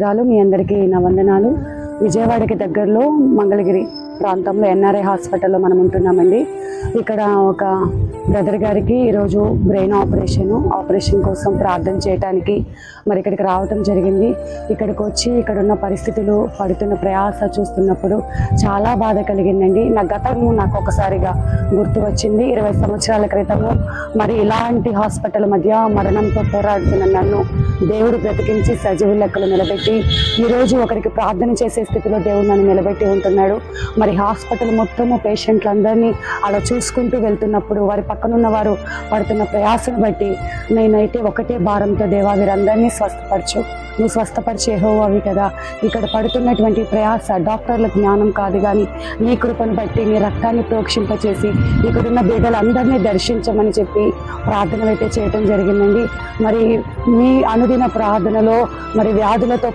మీ అందరికీ నా వందనాలు. విజయవాడకి దగ్గరలో మంగళగిరి ప్రాంతంలో ఎన్ఆర్ఐ హాస్పిటల్లో మనం ఉంటున్నామండి. ఇక్కడ ఒక బ్రదర్ గారికి ఈరోజు బ్రెయిన్ ఆపరేషన్ కోసం ప్రార్థన చేయడానికి మరి ఇక్కడికి రావటం జరిగింది. ఇక్కడికి వచ్చి ఇక్కడున్న పరిస్థితులు, పడుతున్న ప్రయాస చూస్తున్నప్పుడు చాలా బాధ కలిగిందండి. నా గతము నాకు ఒకసారిగా గుర్తు వచ్చింది. 20 సంవత్సరాల క్రితము మరి ఇలాంటి హాస్పిటల్ మధ్య మరణంతో పోరాడుతున్న నన్ను దేవుడు బ్రతికించి సజీవ లెక్కలు నిలబెట్టి ఈరోజు ఒకరికి ప్రార్థన చేసే స్థితిలో దేవుడు నన్ను నిలబెట్టి ఉంటున్నాడు. మరి హాస్పిటల్ మొత్తము పేషెంట్లందరినీ అలా చూసుకుంటూ వెళ్తున్నప్పుడు వారి పక్కనున్న వారు పడుతున్న ప్రయాసను బట్టి నేనైతే ఒకటే భారంతో, దేవా వీరందరినీ స్వస్థపరచు, నువ్వు స్వస్థపరిచే యెహోవావి కదా. ఇక్కడ పడుతున్నటువంటి ప్రయాస డాక్టర్ల జ్ఞానం కాదు, కానీ నీ కృపను బట్టి నీ రక్తాన్ని ప్రోక్షింపచేసి ఇక్కడున్న బిడ్డలందరినీ దర్శించమని చెప్పి ప్రార్థనలు అయితే చేయటం జరిగిందండి. మరి మీ అనుదిన ప్రార్థనలో మరి వ్యాధులతో